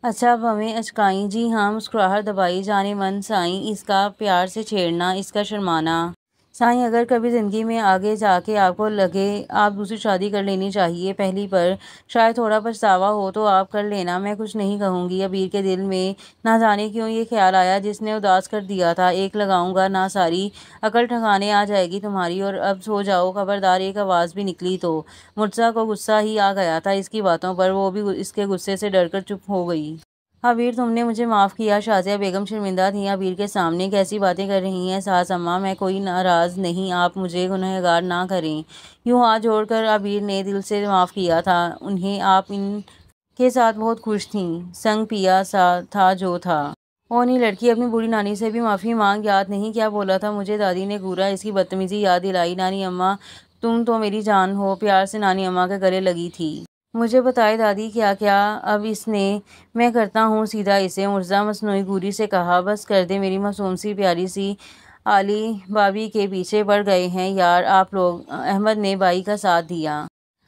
اچھا اب ہمیں اچکائیں، جی ہاں مسکراہٹ دبائی، جانے من سائیں اس کا پیار سے چھیڑنا، اس کا شرمانا۔ سائیں اگر کبھی زندگی میں آگے جا کے آپ کو لگے آپ دوسری شادی کر لینی چاہیے پہلی پر شاید تھوڑا پچھتاوا ہو تو آپ کر لینا، میں کچھ نہیں کہوں گی۔ عبیر کے دل میں نہ جانے کیوں یہ خیال آیا جس نے اداس کر دیا تھا، ایک لگاؤں گا نہ ساری عقل ٹھکانے آ جائے گی تمہاری، اور اب سو جاؤ خبردار ایک آواز بھی نکلی تو۔ مرتضیٰ کو غصہ ہی آ گیا تھا اس کی باتوں پر، وہ بھی اس کے غصے سے ڈر کر چپ ہو گئی۔ عبیر تم نے مجھے معاف کیا۔ شازیہ بیگم شرمندہ تھیں عبیر کے سامنے، کیسی باتیں کر رہی ہیں ساس اماں، میں کوئی ناراض نہیں، آپ مجھے گنہگار نہ کریں۔ یوں ہاتھ جوڑ کر عبیر نے دل سے معاف کیا تھا انہیں، آپ ان کے ساتھ بہت خوش تھیں، سنگ پیا سا تھا جو تھا۔ او نہیں لڑکی، اپنی بوڑھی نانی سے بھی معافی مانگ، یاد نہیں کیا بولا تھا مجھے، دادی نے گورا اس کی بدتمیزی یاد دلائی۔ نانی اماں تم تو میری جان ہو، پیار سے نانی اماں کے گلے لگی تھی۔ مجھے بتائے دادی کیا کیا اب اس نے، میں کرتا ہوں سیدھا اسے، مرتضیٰ مصنوعی گوری سے کہا۔ بس کر دے، میری معصوم سی پیاری سی علی بابی کے پیچھے پڑ گئے ہیں یار آپ لوگ۔ احمد نے بھائی کا ساتھ دیا۔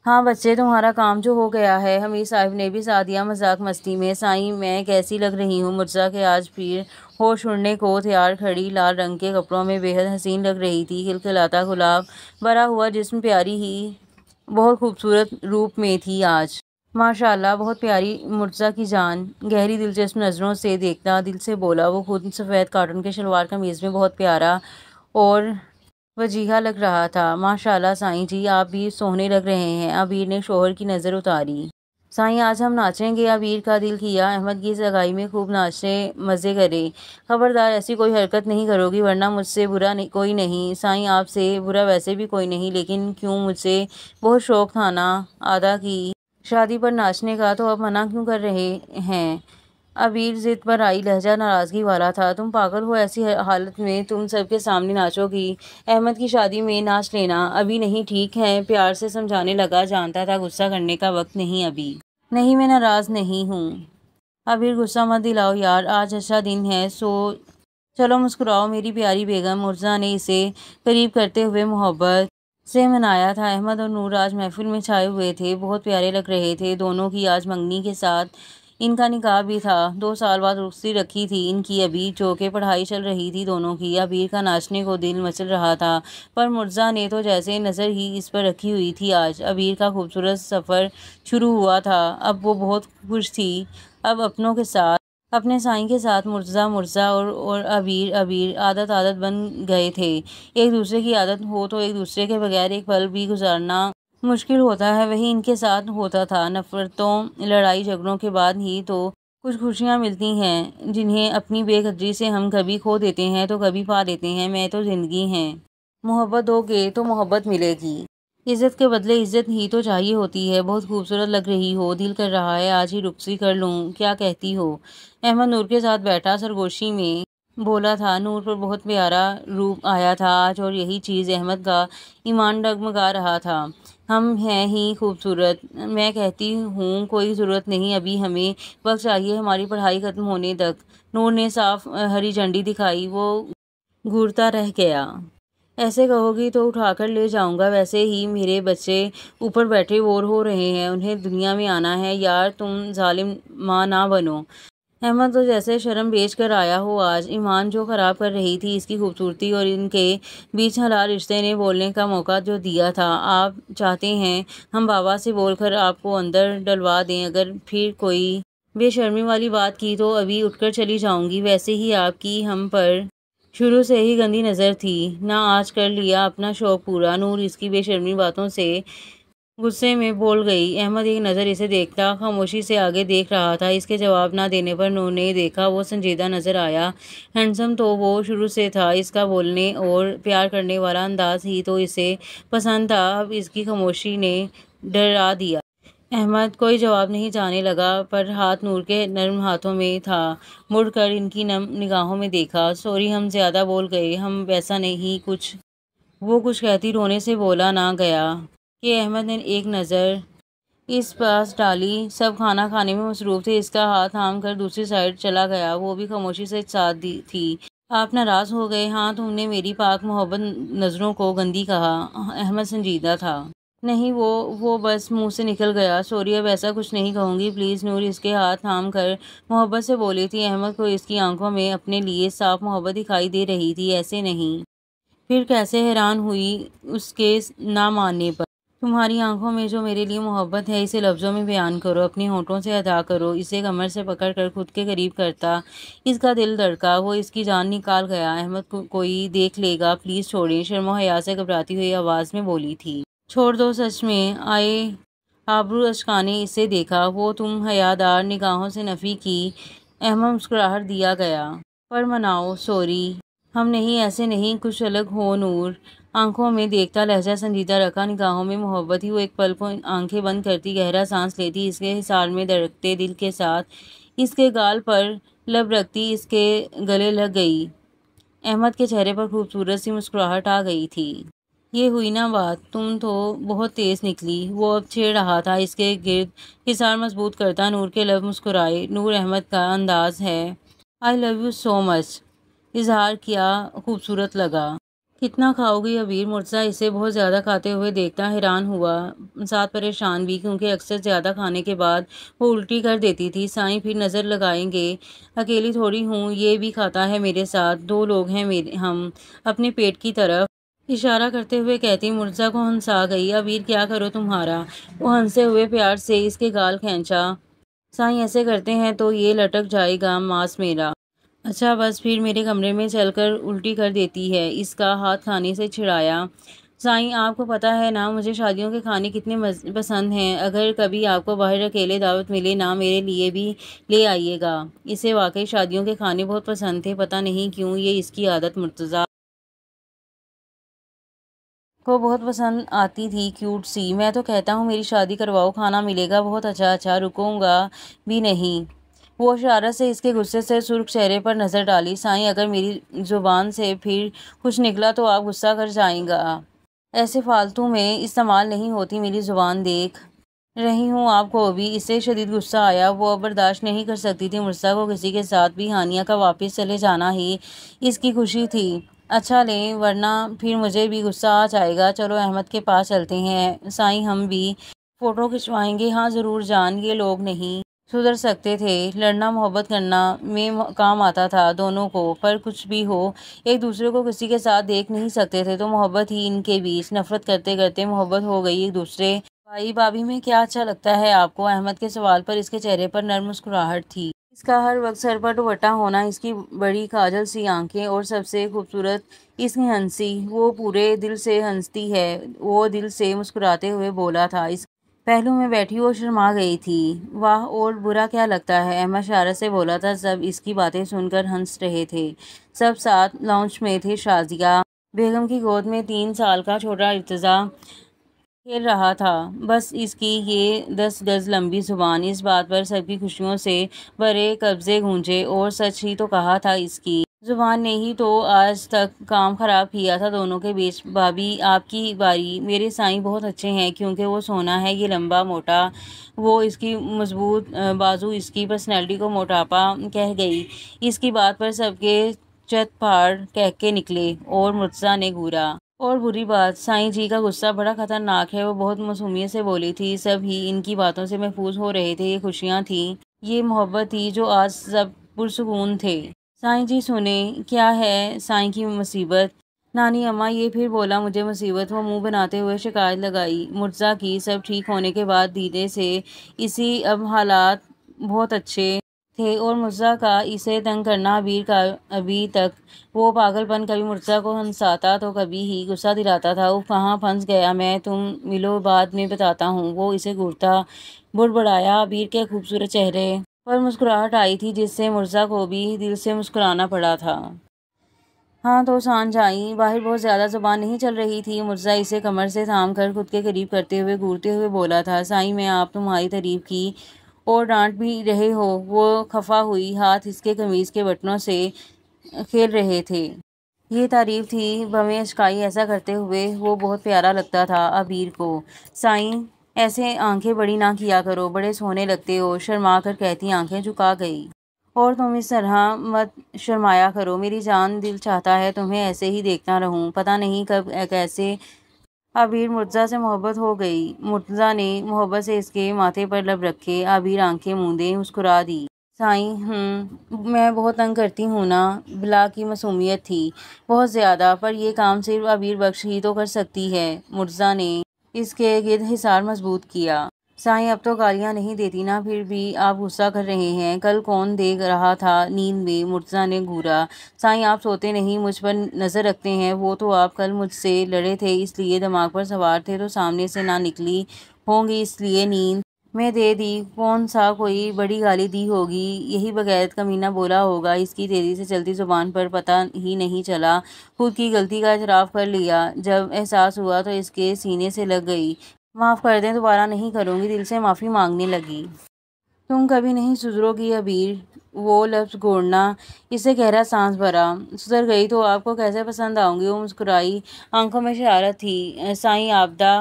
ہاں بچے تمہارا کام جو ہو گیا ہے۔ حمید صاحب نے بھی ساتھ دیا مذاق مستی میں۔ سائیں میں کیسی لگ رہی ہوں؟ مرتضیٰ کے آج پھر ہوش اڑنے کو تیار کھڑی لال رنگ کے کپڑوں میں بے حد حسین لگ رہی تھی، کھلکھلاتا گلاب بھرا ہوا جسم، پیاری ہی بہت خوبصورت روپ میں تھی آج، ماشاء اللہ بہت پیاری۔ مرتضیٰ کی جان گہری دلچسپ نظروں سے دیکھتا دل سے بولا، وہ خود سفید کاٹن کے شلوار قمیض میں بہت پیارا اور وجیحہ لگ رہا تھا۔ ماشاء اللہ سائیں جی آپ بھی سوہنے لگ رہے ہیں۔ عبیر نے شوہر کی نظر اتاری۔ سائیں آج ہم ناچیں گے؟ عبیر کا دل کیا احمد کی سگائی میں خوب ناچے مزے کرے۔ خبردار ایسی کوئی حرکت نہیں کرو گی ورنہ مجھ سے برا کوئی نہیں۔ سائیں آپ سے برا ویسے بھی کوئی نہیں، لیکن کیوں مجھ سے بہت شوق تھا نا آدا کی شادی پر ناچنے کا، تو اب منع کیوں کر رہے ہیں؟ عبیر ضد پر آئی، لہجہ ناراضگی والا تھا۔ تم پاگل ہو، ایسی حالت میں تم سب کے سامنے ناچو گی؟ احمد کی شادی میں ناچ لینا ابھی نہیں، ٹھیک ہے؟ پیار سے سمجھانے لگا، جانتا تھا غصہ کرنے کا وقت نہیں ابھی۔ نہیں میں ناراض نہیں ہوں۔ عبیر غصہ مت دلاؤ یار، آج اچھا دن ہے، سو چلو مسکراؤ میری پیاری بیگم۔ مرتضیٰ نے اسے قریب کرتے ہوئے محبت سے منایا تھا۔ احمد اور نور آج محفل میں چھائے ہوئے تھے، بہت پیارے لگ رہے تھے دونوں کی آج منگنی کے ساتھ ان کا نکاح بھی تھا۔ 2 سال بعد رخصتی رکھی تھی ان کی ابھی، چونکہ پڑھائی چل رہی تھی دونوں کی۔ عبیر کا ناچنے کو دل مچل رہا تھا، پر مرتضیٰ نے تو جیسے نظر ہی اس پر رکھی ہوئی تھی۔ آج عبیر کا خوبصورت سفر شروع ہوا تھا، اب وہ بہت خوش تھی، اب اپنوں کے ساتھ، اپنے سائیں کے ساتھ۔ مرتضیٰ اور عبیر عادت بن گئے تھے، ایک دوسرے کی عادت ہو تو ایک دوسرے کے بغیر ایک پل بھی گزارنا مشکل ہوتا ہے، وہی ان کے ساتھ ہوتا تھا۔ نفرتوں لڑائی جھگڑوں کے بعد ہی تو کچھ خوشیاں ملتی ہیں جنہیں اپنی بے قدری سے ہم کبھی کھو دیتے ہیں تو کبھی پا لیتے ہیں۔ میں تو زندگی ہے، محبت دو گے تو محبت ملے گی، عزت کے بدلے عزت ہی تو چاہیے ہوتی ہے۔ بہت خوبصورت لگ رہی ہو، دل کر رہا ہے آج ہی رخصتی کر لوں، کیا کہتی ہو؟ احمد نور کے ساتھ بیٹھا سرگوشی میں بولا تھا۔ نور پر بہت پیارا روپ آیا تھا آج، اور یہی چیز احمد کا ایمان ڈگمگا رہا تھا۔ ہم ہیں ہی خوبصورت، میں کہتی ہوں کوئی ضرورت نہیں ابھی، ہمیں وقت چاہیے ہماری پڑھائی ختم ہونے تک۔ نور نے صاف ہری جھنڈی دکھائی، وہ گھورتا رہ گیا۔ ایسے کہو گی تو اٹھا کر لے جاؤں گا، ویسے ہی میرے بچے اوپر بیٹھے بور ہو رہے ہیں، انہیں دنیا میں آنا ہے۔ یار تم ظالم ماں نہ بنو۔ احمد تو جیسے شرم بیچ کر آیا ہو آج، ایمان جو خراب کر رہی تھی اس کی خوبصورتی اور ان کے بیچ حلال رشتے نے بولنے کا موقع جو دیا تھا۔ آپ چاہتے ہیں ہم بابا سے بول کر آپ کو اندر ڈلوا دیں؟ اگر پھر کوئی بے شرمی والی بات کی تو ابھی اٹھ کر چلی جاؤں گی، ویسے ہی آپ کی ہم پر شروع سے ہی گندی نظر تھی نا، آج کر لیا اپنا شوق پورا۔ نور اس کی بے شرمی باتوں سے غصے میں بول گئی۔ احمد ایک نظر اسے دیکھتا خاموشی سے آگے دیکھ رہا تھا، اس کے جواب نہ دینے پر نور نے دیکھا وہ سنجیدہ نظر آیا۔ ہینڈسم تو وہ شروع سے تھا، اس کا بولنے اور پیار کرنے والا انداز ہی تو اسے پسند تھا، اب اس کی خاموشی نے ڈرا دیا۔ احمد کوئی جواب نہیں چاہنے لگا، پر ہاتھ نور کے نرم ہاتھوں میں تھا، مڑ کر ان کی نم نگاہوں میں دیکھا۔ سوری ہم زیادہ بول گئے، ہم ویسا نہیں کچھ، وہ کچھ کہتی رونے سے بولا نہ گیا کہ احمد نے ایک نظر اس پاس ڈالی، سب کھانا کھانے میں مصروف تھے، اس کا ہاتھ تھام کر دوسری سائڈ چلا گیا، وہ بھی خاموشی سے ساتھ تھی۔ آپ ناراض ہو گئے؟ ہاں تم نے میری پاک محبت نظروں کو گندی کہا؟ احمد سنجیدہ تھا۔ نہیں وہ بس منہ سے نکل گیا۔ سوری، اب ایسا کچھ نہیں کہوں گی پلیز۔ نور اس کے ہاتھ تھام کر محبت سے بولی تھی۔ احمد کو اس کی آنکھوں میں اپنے لیے صاف محبت دکھائی دے رہی تھی، ایسے نہیں۔ پھر کیسے حیران ہوئی اس کے نہ ماننے پر۔ تمہاری آنکھوں میں جو میرے لیے محبت ہے اسے لفظوں میں بیان کرو، اپنی ہونٹوں سے ادا کرو۔ اسے کمر سے پکڑ کر خود کے قریب کرتا اس کا دل دھڑکا، وہ اس کی جان نکال گیا۔ احمد کو کوئی دیکھ لے گا، پلیز چھوڑیں، شرم و حیا سے گھبراتی ہوئی آواز میں بولی تھی۔ چھوڑ دو سچ میں آئے آبرو اچکانے اسے دیکھا، وہ تم حیادار نگاہوں سے نفی کی۔ احمد مسکراہٹ دیا گیا۔ پر مناؤ، سوری، ہم نہیں، ایسے نہیں، کچھ الگ ہو۔ نور آنکھوں میں دیکھتا، لہجہ سنجیدہ رکھا، نگاہوں میں محبت ہی۔ وہ ایک پل کو آنکھیں بند کرتی، گہرا سانس لیتی، اس کے حصار میں دھڑکتے دل کے ساتھ اس کے گال پر لب رکھتی، اس کے گلے لگ گئی۔ احمد کے چہرے پر خوبصورت سی مسکراہٹ آ گئی تھی۔ یہ ہوئی نا بات، تم تو بہت تیز نکلی۔ وہ اب چھیڑ رہا تھا، اس کے گرد حصار مضبوط کرتا۔ نور کے لب مسکرائے۔ نور احمد کا انداز ہے آئی لو یو سو مچ اظہار کیا خوبصورت لگا۔ کتنا کھاؤ گی عبیر؟ مرتضیٰ اسے بہت زیادہ کھاتے ہوئے دیکھتا حیران ہوا، ساتھ پریشان بھی، کیونکہ اکثر زیادہ کھانے کے بعد وہ الٹی کر دیتی تھی۔ سائیں پھر نظر لگائیں گے، اکیلی تھوڑی ہوں، یہ بھی کھاتا ہے میرے ساتھ، دو لوگ ہیں ہم۔ اپنے پیٹ کی طرف اشارہ کرتے ہوئے کہتی۔ مرتضیٰ کو ہنس آ گئی۔ عبیر کیا کرو تمہارا؟ وہ ہنسے ہوئے پیار سے اس کے گال کھینچا۔ سائیں ایسے کرتے ہیں تو یہ لٹک جائے گا ماس میرا۔ اچھا بس پھر میرے کمرے میں چل کر الٹی کر دیتی ہے۔ اس کا ہاتھ کھانے سے چھڑایا۔ سائیں آپ کو پتہ ہے نا مجھے شادیوں کے کھانے کتنے پسند ہیں، اگر کبھی آپ کو باہر اکیلے دعوت ملے نا میرے لیے بھی لے آئیے گا۔ اسے واقعی شادیوں کے کھانے بہت پسند تھے، پتہ نہیں کیوں یہ اس کی عادت مرتضیٰ کو بہت پسند آتی تھی، کیوٹ سی۔ میں تو کہتا ہوں میری شادی کرواؤ، کھانا ملے گا بہت اچھا اچھا، رکوں گا بھی نہیں۔ وہ اشارت سے اس کے غصے سے سرخ چہرے پر نظر ڈالی۔ سائیں اگر میری زبان سے پھر کچھ نکلا تو آپ غصہ کر جائیں گا، ایسے فالتو میں استعمال نہیں ہوتی میری زبان، دیکھ رہی ہوں آپ کو بھی۔ اسے شدید غصہ آیا، وہ اب برداشت نہیں کر سکتی تھی مرتضیٰ کو کسی کے ساتھ بھی ہانیہ کا واپس چلے جانا ہی اس کی خوشی تھی۔ اچھا لیں ورنہ پھر مجھے بھی غصہ آ جائے گا، چلو احمد کے پاس چلتے ہیں۔ سائیں ہم بھی فوٹو کھنچوائیں گے؟ ہاں ضرور جان، یہ لوگ نہیں سدھر سکتے تھے، لڑنا محبت کرنا میں کام آتا تھا دونوں کو، پر کچھ بھی ہو ایک دوسرے کو کسی کے ساتھ دیکھ نہیں سکتے تھے تو محبت ہی ان کے بیچ۔ نفرت کرتے کرتے محبت ہو گئی ایک دوسرے بھائی بھابھی میں۔ کیا اچھا لگتا ہے آپ کو؟ احمد کے سوال پر اس کے چہرے پر نرم مسکراہٹ تھی۔ اس کا ہر وقت سر پر دوپٹہ ہونا، اس کی بڑی کاجل سی آنکھیں، اور سب سے خوبصورت اس کی ہنسی، وہ پورے دل سے ہنستی ہے، وہ دل سے مسکراتے ہوئے بولا تھا۔ اس پہلو میں بیٹھی وہ شرما گئی تھی۔ واہ، اور برا کیا لگتا ہے؟ احمد شرارت سے بولا تھا۔ سب اس کی باتیں سن کر ہنس رہے تھے، سب ساتھ لاؤنج میں تھے۔ شازیہ بیگم کی گود میں 3 سال کا چھوٹا ارتضیٰ کھیل رہا تھا، بس اس کی یہ 10 گز لمبی زبان، اس بات پر سب کی خوشیوں سے بھرے قبضے گونجے، اور سچ ہی تو کہا تھا، اس کی زبان نے ہی تو آج تک کام خراب کیا تھا دونوں کے بیچ۔ بھابھی آپ کی باری۔ میرے سائیں بہت اچھے ہیں، کیونکہ وہ سونا ہے، یہ لمبا موٹا، وہ اس کی مضبوط بازو اس کی پرسنالٹی کو موٹاپا کہہ گئی۔ اس کی بات پر سب کے چت پھاڑ کہکے نکلے، اور مرتضیٰ نے گھورا۔ اور بری بات، سائیں جی کا غصہ بڑا خطرناک ہے، وہ بہت معصومیت سے بولی تھی۔ سب ہی ان کی باتوں سے محفوظ ہو رہے تھے، یہ خوشیاں تھیں، یہ محبت تھی جو آج سب پرسکون تھے۔ سائیں جی سنیں، کیا ہے سائیں کی مصیبت؟ نانی اماں، یہ پھر بولا مجھے مصیبت؟ وہ منہ بناتے ہوئے شکایت لگائی مرتضیٰ کی۔ سب ٹھیک ہونے کے بعد دیدے سے اسی اب حالات بہت اچھے تھے، اور مرتضیٰ کا اسے تنگ کرنا عبیر کا ابھی تک وہ پاگل پن کبھی مرتضیٰ کو ہنساتا تو کبھی ہی غصہ دلاتا تھا۔ اف، کہاں پھنس گیا میں، تم ملو بعد میں بتاتا ہوں۔ وہ اسے گھورتا بڑبڑایا۔ عبیر کے خوبصورت چہرے پر مسکراہٹ آئی تھی، جس سے مرتضیٰ کو بھی دل سے مسکرانا پڑا تھا۔ ہاں تو سان جائیں، باہر بہت زیادہ زبان نہیں چل رہی تھی؟ مرتضیٰ اسے کمر سے تھام کر خود کے قریب کرتے ہوئے گھورتے ہوئے بولا تھا۔ سائیں میں آپ تمہاری تعریف کی اور ڈانٹ بھی رہے ہو؟ وہ خفا ہوئی، ہاتھ اس کے قمیض کے بٹنوں سے کھیل رہے تھے۔ یہ تعریف تھی، بمیں اشکائی ایسا کرتے ہوئے وہ بہت پیارا لگتا تھا عبیر کو۔ سائیں ایسے آنکھیں بڑی نہ کیا کرو، بڑے سونے لگتے ہو، شرما کر کہتی، آنکھیں جھکا گئی۔ اور تم اس طرح مت شرمایا کرو، میری جان، دل چاہتا ہے تمہیں ایسے ہی دیکھتا رہوں، پتہ نہیں کب کیسے عبیر مرتضیٰ سے محبت ہو گئی۔ مرتضیٰ نے محبت سے اس کے ماتھے پر لب رکھے۔ عبیر آنکھیں موندے مسکرا دی۔ سائیں میں بہت تنگ کرتی ہوں نا۔ بلا کی معصومیت تھی بہت زیادہ، پر یہ کام صرف عبیر بخش ہی تو کر سکتی ہے۔ مرتضیٰ نے اس کے گرد حصار مضبوط کیا۔ سائیں اب تو گالیاں نہیں دیتی نا، پھر بھی آپ غصہ کر رہے ہیں۔ کل کون دیکھ رہا تھا نیند میں؟ مرتضیٰ نے گھورا۔ سائیں آپ سوتے نہیں، مجھ پر نظر رکھتے ہیں۔ وہ تو آپ کل مجھ سے لڑے تھے، اس لیے دماغ پر سوار تھے تو سامنے سے نہ نکلی ہوں گی، اس لیے نیند میں دے دی۔ کون سا کوئی بڑی گالی دی ہوگی؟ یہی بغیرت کمینہ بولا ہوگا۔ اس کی تیزی سے چلتی زبان پر پتہ ہی نہیں چلا، خود کی غلطی کا اعتراف کر لیا۔ جب احساس ہوا تو اس کے سینے سے لگ گئی۔ معاف کر دیں، دوبارہ نہیں کروں گی، دل سے معافی مانگنے لگی۔ تم کبھی نہیں سدھرو گی عبیر۔ وہ لفظ گھوڑنا اس سے گہرا سانس بھرا۔ سدھر گئی تو آپ کو کیسے پسند آؤں گی؟ وہ مسکرائی، آنکھوں میں شرارت تھی۔ سائیں عابدہ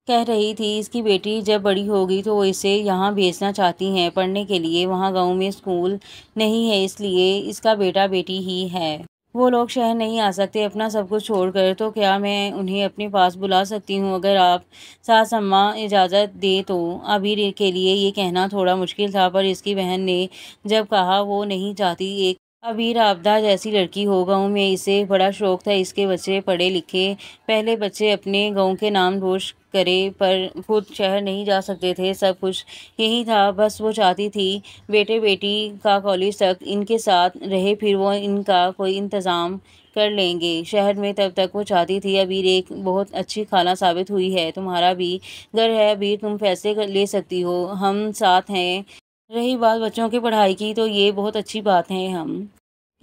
کہہ رہی تھی اس کی بیٹی جب بڑی ہوگی تو وہ اسے یہاں بھیجنا چاہتی ہیں پڑھنے کے لیے، وہاں گاؤں میں اسکول نہیں ہے، اس لیے اس کا بیٹا بیٹی ہی ہے۔ وہ لوگ شہر نہیں آ سکتے اپنا سب کچھ چھوڑ کر، تو کیا میں انہیں اپنے پاس بلا سکتی ہوں اگر آپ ساس اماں اجازت دیں تو؟ عبیر کے لیے یہ کہنا تھوڑا مشکل تھا، پر اس کی بہن نے جب کہا وہ نہیں چاہتی ایک عبیر عابدہ جیسی لڑکی ہو گاؤں میں، اسے بڑا شوق تھا اس کے بچے پڑھے لکھے، پہلے بچے اپنے گاؤں کے نام روشن کرے، پر خود شہر نہیں جا سکتے تھے۔ سب کچھ یہی تھا، بس وہ چاہتی تھی بیٹے بیٹی کا کالج تک ان کے ساتھ رہے، پھر وہ ان کا کوئی انتظام کر لیں گے شہر میں، تب تک وہ چاہتی تھی۔ عبیر ایک بہت اچھی خالہ ثابت ہوئی ہے، تمہارا بھی گھر ہے عبیر، تم فیصلے لے سکتی ہو، ہم ساتھ ہیں۔ رہی بات بچوں کی پڑھائی کی تو یہ بہت اچھی بات ہے، ہم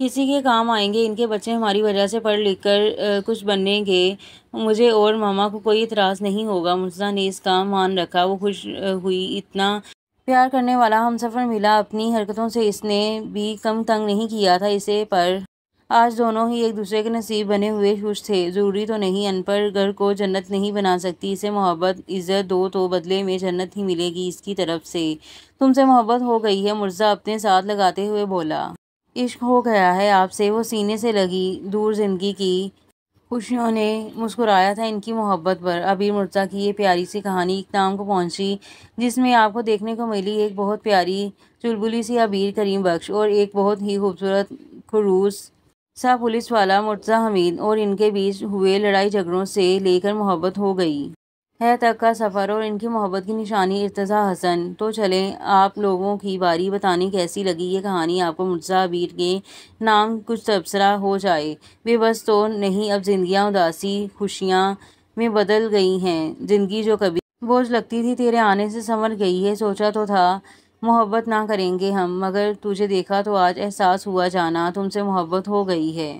کسی کے کام آئیں گے، ان کے بچے ہماری وجہ سے پڑھ لکھ کر کچھ بنیں گے، مجھے اور ماما کو کوئی اعتراض نہیں ہوگا۔ مرتضیٰ نے اس کا مان رکھا۔ وہ خوش ہوئی، اتنا پیار کرنے والا ہمسفر ملا، اپنی حرکتوں سے اس نے بھی کم تنگ نہیں کیا تھا اسے، پر آج دونوں ہی ایک دوسرے کے نصیب بنے ہوئے خوش تھے۔ ضروری تو نہیں ان پڑھ گھر کو جنت نہیں بنا سکتی، اسے محبت عزت دو تو بدلے میں جنت ہی ملے گی اس کی طرف سے۔ تم سے محبت ہو گئی ہے، مرتضیٰ اپنے ساتھ لگاتے ہوئے بولا۔ عشق ہو گیا ہے آپ سے؟ وہ سینے سے لگی۔ دور زندگی کی خوشیوں نے مسکرایا تھا ان کی محبت پر۔ عبیر مرتضیٰ کی یہ پیاری سی کہانی اختتام کو پہنچی، جس میں آپ کو دیکھنے کو ملی ایک بہت پیاری چلبلی سی عبیر کریم بخش اور ایک بہت ہی خوبصورت خڑوس سا پولیس والا مرتضیٰ حمید، اور ان کے بیچ ہوئے لڑائی جھگڑوں سے لے کر محبت ہو گئی ہے تک کا سفر، اور ان کی محبت کی نشانی ارتضیٰ حسن۔ تو چلیں آپ لوگوں کی باری، بتانے کیسی لگی یہ کہانی آپ کو؟ مرتضیٰ عبیر کے نام کچھ تبصرہ ہو جائے۔ بے بس تو نہیں، اب زندگیاں اداسی خوشیاں میں بدل گئی ہیں، زندگی جو کبھی بوجھ لگتی تھی تیرے آنے سے سنور گئی ہے۔ سوچا تو تھا محبت نہ کریں گے ہم، مگر تجھے دیکھا تو آج احساس ہوا جانا تم سے محبت ہو گئی ہے۔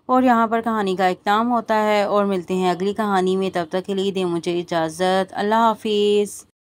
اور یہاں پر کہانی کا اختتام ہوتا ہے، اور ملتے ہیں اگلی کہانی میں، تب تک کے لیے دیں مجھے اجازت، اللہ حافظ۔